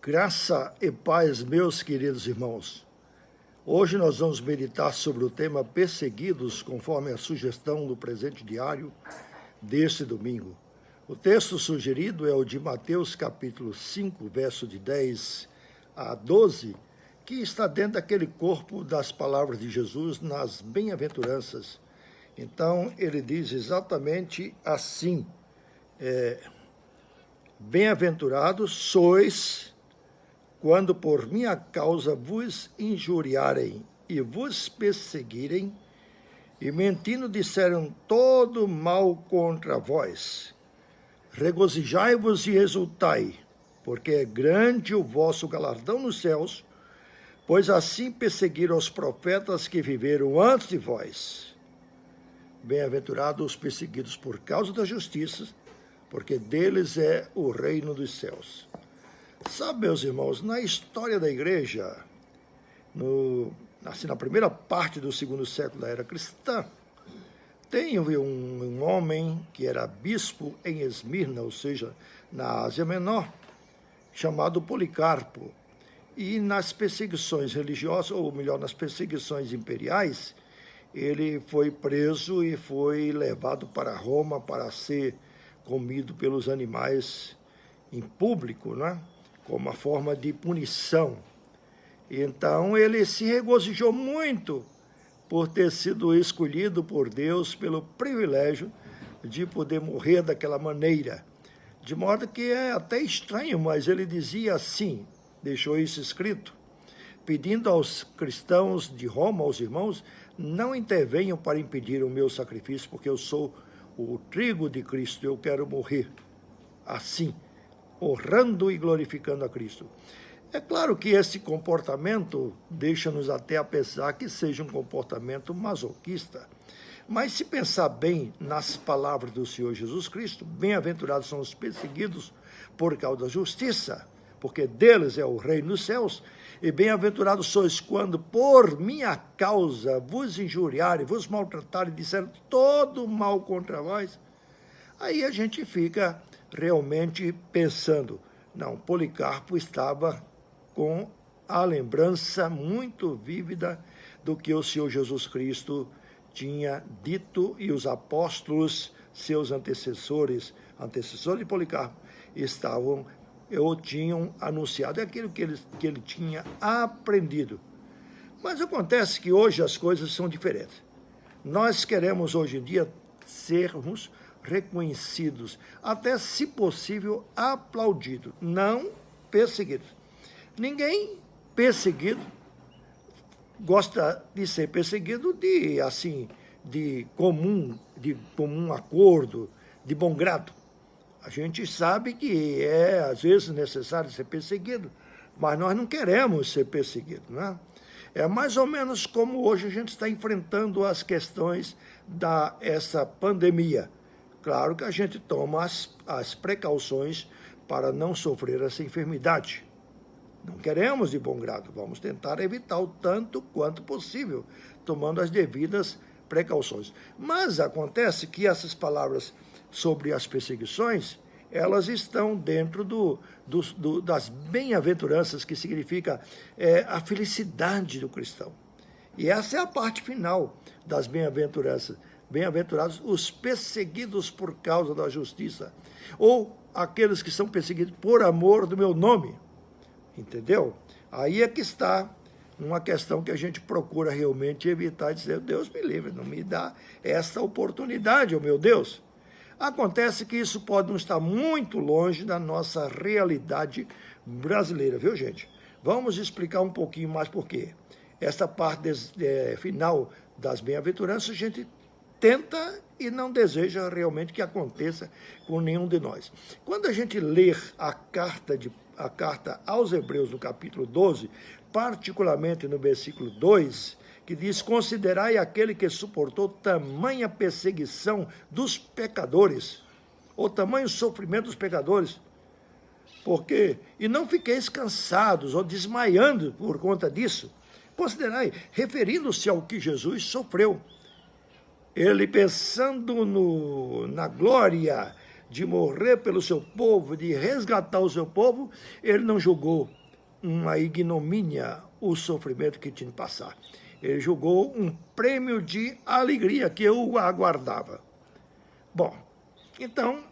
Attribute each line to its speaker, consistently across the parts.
Speaker 1: Graça e paz, meus queridos irmãos. Hoje nós vamos meditar sobre o tema perseguidos, conforme a sugestão do presente diário deste domingo. O texto sugerido é o de Mateus capítulo 5, verso de 10 a 12, que está dentro daquele corpo das palavras de Jesus nas bem-aventuranças. Então, ele diz exatamente assim: bem-aventurados sois quando por minha causa vos injuriarem e vos perseguirem, e mentindo disseram todo mal contra vós. Regozijai-vos e exultai, porque é grande o vosso galardão nos céus, pois assim perseguiram os profetas que viveram antes de vós. Bem-aventurados os perseguidos por causa da justiça, porque deles é o reino dos céus. Sabe, meus irmãos, na história da igreja, na primeira parte do segundo século da era cristã, tem um homem que era bispo em Esmirna, ou seja, na Ásia Menor, chamado Policarpo. E nas perseguições religiosas, ou melhor, nas perseguições imperiais, ele foi preso e foi levado para Roma para ser comido pelos animais em público, né? Como uma forma de punição. Então, ele se regozijou muito por ter sido escolhido por Deus pelo privilégio de poder morrer daquela maneira. De modo que é até estranho, mas ele dizia assim, deixou isso escrito, pedindo aos cristãos de Roma, aos irmãos, não intervenham para impedir o meu sacrifício, porque eu sou o trigo de Cristo, eu quero morrer assim, honrando e glorificando a Cristo. É claro que esse comportamento deixa-nos até a pensar que seja um comportamento masoquista. Mas se pensar bem nas palavras do Senhor Jesus Cristo, bem-aventurados são os perseguidos por causa da justiça, porque deles é o reino dos céus, e bem-aventurados sois quando por minha causa vos injuriarem, vos maltratarem e disserem todo mal contra vós. Aí a gente fica realmente pensando, não, Policarpo estava com a lembrança muito vívida do que o Senhor Jesus Cristo tinha dito e os apóstolos, seus antecessores de Policarpo, tinham anunciado aquilo que ele tinha aprendido. Mas acontece que hoje as coisas são diferentes. Nós queremos hoje em dia sermos reconhecidos, até se possível aplaudidos, não perseguidos. Ninguém perseguido gosta de ser perseguido de comum acordo, de bom grado. A gente sabe que é às vezes necessário ser perseguido, mas nós não queremos ser perseguidos, né? É mais ou menos como hoje a gente está enfrentando as questões dessa pandemia. Claro que a gente toma as precauções para não sofrer essa enfermidade. Não queremos de bom grado, vamos tentar evitar o tanto quanto possível, tomando as devidas precauções. Mas acontece que essas palavras sobre as perseguições, elas estão dentro das bem-aventuranças, que significa a felicidade do cristão. E essa é a parte final das bem-aventuranças. Bem-aventurados os perseguidos por causa da justiça, ou aqueles que são perseguidos por amor do meu nome. Entendeu? Aí é que está uma questão que a gente procura realmente evitar, dizer, Deus me livre, não me dá essa oportunidade, oh meu Deus. Acontece que isso pode não estar muito longe da nossa realidade brasileira, viu, gente? Vamos explicar um pouquinho mais por quê. Essa parte final das bem-aventuranças, a gente tenta e não deseja realmente que aconteça com nenhum de nós. Quando a gente ler a carta aos Hebreus, no capítulo 12, particularmente no versículo 2, que diz, considerai aquele que suportou tamanha perseguição dos pecadores, ou tamanho sofrimento dos pecadores, e não fiqueis cansados ou desmaiando por conta disso. Considerai, referindo-se ao que Jesus sofreu, ele pensando na glória de morrer pelo seu povo, de resgatar o seu povo, ele não julgou uma ignomínia o sofrimento que tinha de passar. Ele julgou um prêmio de alegria que eu aguardava. Bom, então,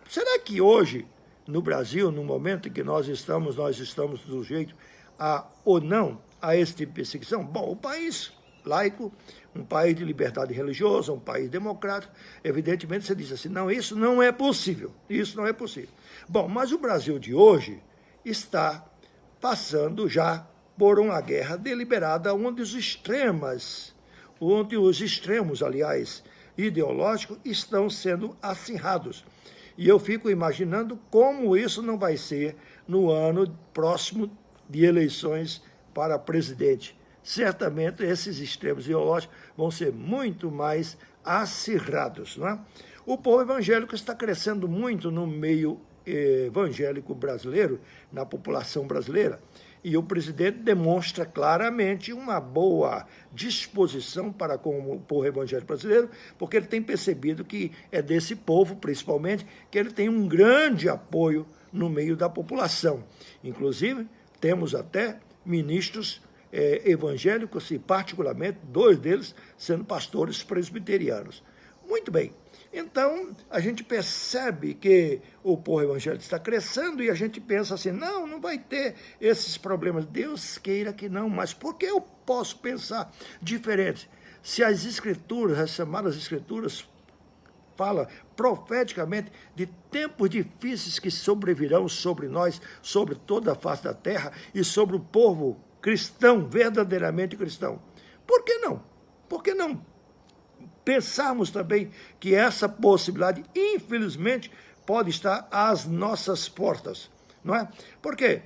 Speaker 1: será que hoje, no Brasil, no momento em que nós estamos sujeito a ou não a esse tipo de perseguição? Bom, o país laico, um país de liberdade religiosa, um país democrático, evidentemente você diz assim, não, isso não é possível, isso não é possível. Bom, mas o Brasil de hoje está passando já por uma guerra deliberada onde os extremos, aliás, ideológicos, estão sendo acirrados. E eu fico imaginando como isso não vai ser no ano próximo de eleições para presidente. Certamente esses extremos ideológicos vão ser muito mais acirrados, não é? O povo evangélico está crescendo muito no meio evangélico brasileiro, na população brasileira, e o presidente demonstra claramente uma boa disposição para com o povo evangélico brasileiro, porque ele tem percebido que é desse povo, principalmente, que ele tem um grande apoio no meio da população. Inclusive, temos até ministros evangélicos, e particularmente 2 deles sendo pastores presbiterianos. Muito bem. Então, a gente percebe que o povo evangélico está crescendo e a gente pensa assim, não vai ter esses problemas. Deus queira que não, mas por que eu posso pensar diferente? Se as escrituras, as chamadas escrituras, fala profeticamente de tempos difíceis que sobrevirão sobre nós, sobre toda a face da terra e sobre o povo cristão, verdadeiramente cristão. Por que não? Por que não pensarmos também que essa possibilidade, infelizmente, pode estar às nossas portas, não é? Porque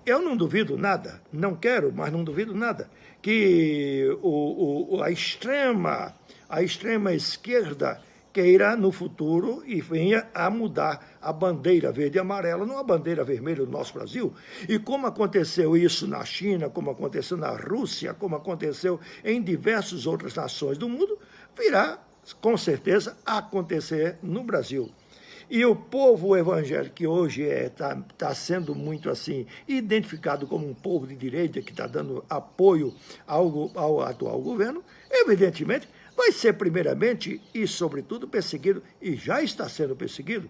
Speaker 1: eu não duvido nada, não quero, mas não duvido nada, que a extrema esquerda queira no futuro e venha a mudar a bandeira verde e amarela numa bandeira vermelha do nosso Brasil. E como aconteceu isso na China, como aconteceu na Rússia, como aconteceu em diversas outras nações do mundo, virá, com certeza, acontecer no Brasil. E o povo evangélico, que hoje está sendo muito assim, identificado como um povo de direita, que está dando apoio ao atual governo, evidentemente, vai ser primeiramente e, sobretudo, perseguido, e já está sendo perseguido.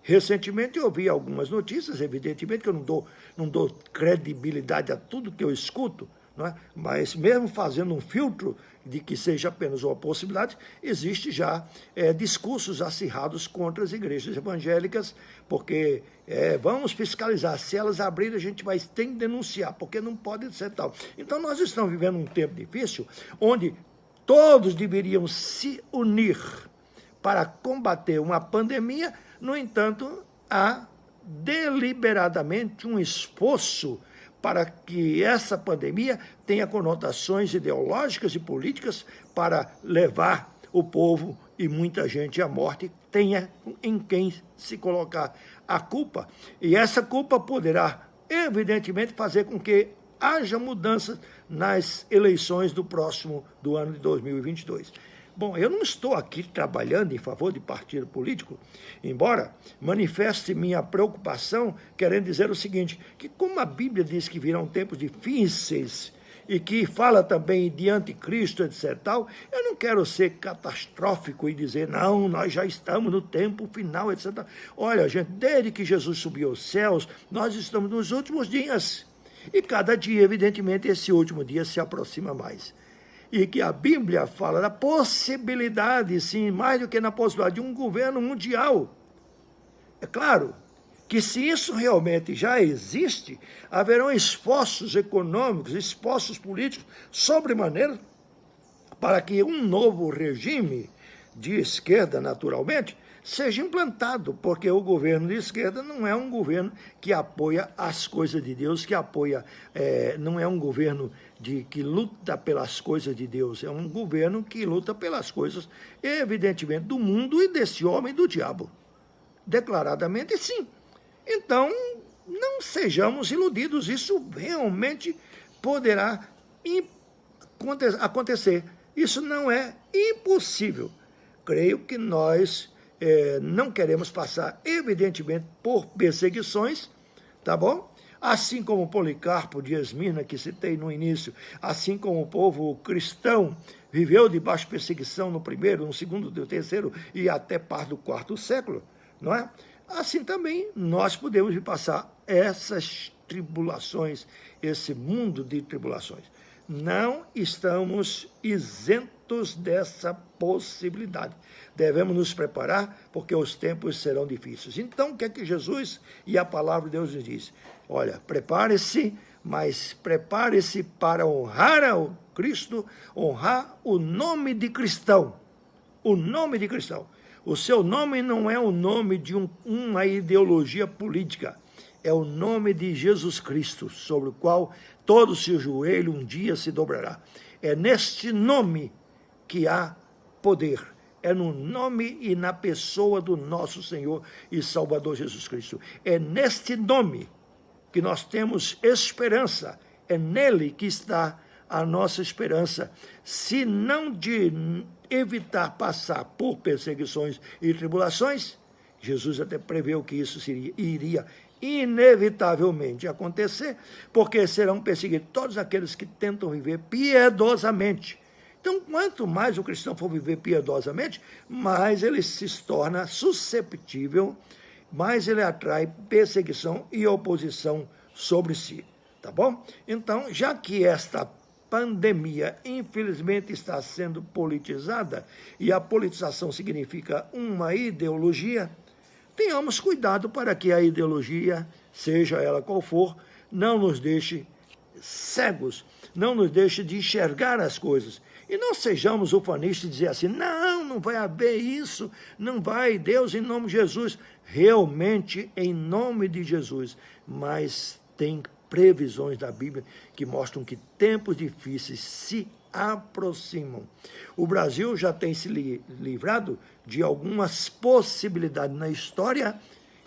Speaker 1: Recentemente eu ouvi algumas notícias, evidentemente que eu não dou credibilidade a tudo que eu escuto, não é? Mas mesmo fazendo um filtro de que seja apenas uma possibilidade, existe já discursos acirrados contra as igrejas evangélicas, porque vamos fiscalizar, se elas abrirem a gente tem que denunciar, porque não pode ser tal. Então nós estamos vivendo um tempo difícil, onde todos deveriam se unir para combater uma pandemia, no entanto, há deliberadamente um esforço para que essa pandemia tenha conotações ideológicas e políticas para levar o povo e muita gente à morte, tenha em quem se colocar a culpa. E essa culpa poderá, evidentemente, fazer com que haja mudanças nas eleições do ano de 2022. Bom, eu não estou aqui trabalhando em favor de partido político, embora manifeste minha preocupação, querendo dizer o seguinte, que como a Bíblia diz que virão tempos difíceis e que fala também de anticristo, etc. tal, eu não quero ser catastrófico e dizer, não, nós já estamos no tempo final, etc. Olha, gente, desde que Jesus subiu aos céus, nós estamos nos últimos dias. E cada dia, evidentemente, esse último dia se aproxima mais. E que a Bíblia fala da possibilidade, sim, mais do que na possibilidade de um governo mundial. É claro que se isso realmente já existe, haverão esforços econômicos, esforços políticos, sobremaneira, para que um novo regime de esquerda, naturalmente, seja implantado, porque o governo de esquerda não é um governo que apoia as coisas de Deus, não é um governo que luta pelas coisas de Deus, é um governo que luta pelas coisas, evidentemente, do mundo e desse homem do diabo. Declaradamente, sim. Então, não sejamos iludidos, isso realmente poderá acontecer. Isso não é impossível. Creio que nós não queremos passar, evidentemente, por perseguições, tá bom? Assim como Policarpo de Esmirna, que citei no início, assim como o povo cristão viveu debaixo de perseguição no primeiro, no segundo, no terceiro e até parte do quarto século, não é? Assim também nós podemos passar essas tribulações, esse mundo de tribulações. Não estamos isentos dessa possibilidade. Devemos nos preparar, porque os tempos serão difíceis. Então, o que é que Jesus e a palavra de Deus nos diz? Olha, prepare-se, mas prepare-se para honrar ao Cristo, honrar o nome de cristão. O nome de cristão. O seu nome não é o nome de uma ideologia política. É o nome de Jesus Cristo, sobre o qual todo seu joelho um dia se dobrará. É neste nome que há poder. É no nome e na pessoa do nosso Senhor e Salvador Jesus Cristo. É neste nome que nós temos esperança. É nele que está a nossa esperança. Se não de evitar passar por perseguições e tribulações, Jesus até preveu que isso iria inevitavelmente acontecer, porque serão perseguidos todos aqueles que tentam viver piedosamente. Então, quanto mais o cristão for viver piedosamente, mais ele se torna susceptível, mais ele atrai perseguição e oposição sobre si, tá bom? Então, já que esta pandemia, infelizmente, está sendo politizada, e a politização significa uma ideologia, tenhamos cuidado para que a ideologia, seja ela qual for, não nos deixe cegos, não nos deixe de enxergar as coisas. E não sejamos ufanistas e dizer assim, não vai haver isso, não vai, Deus, em nome de Jesus. Realmente, em nome de Jesus. Mas tem previsões da Bíblia que mostram que tempos difíceis se aproximam. O Brasil já tem se livrado de algumas possibilidades na história,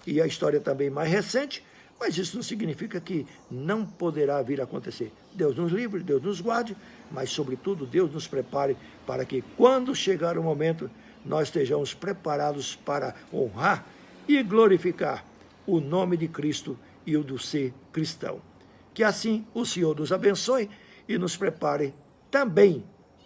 Speaker 1: e a história também mais recente, mas isso não significa que não poderá vir a acontecer. Deus nos livre, Deus nos guarde, mas, sobretudo, Deus nos prepare para que, quando chegar o momento, nós estejamos preparados para honrar e glorificar o nome de Cristo e o do ser cristão. Que assim o Senhor nos abençoe e nos prepare também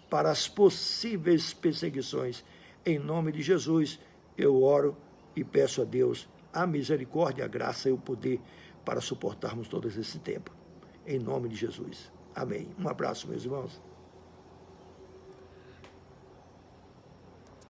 Speaker 1: para as possíveis perseguições. Em nome de Jesus, eu oro e peço a Deus a misericórdia, a graça e o poder para suportarmos todo esse tempo. Em nome de Jesus. Amém. Um abraço, meus irmãos.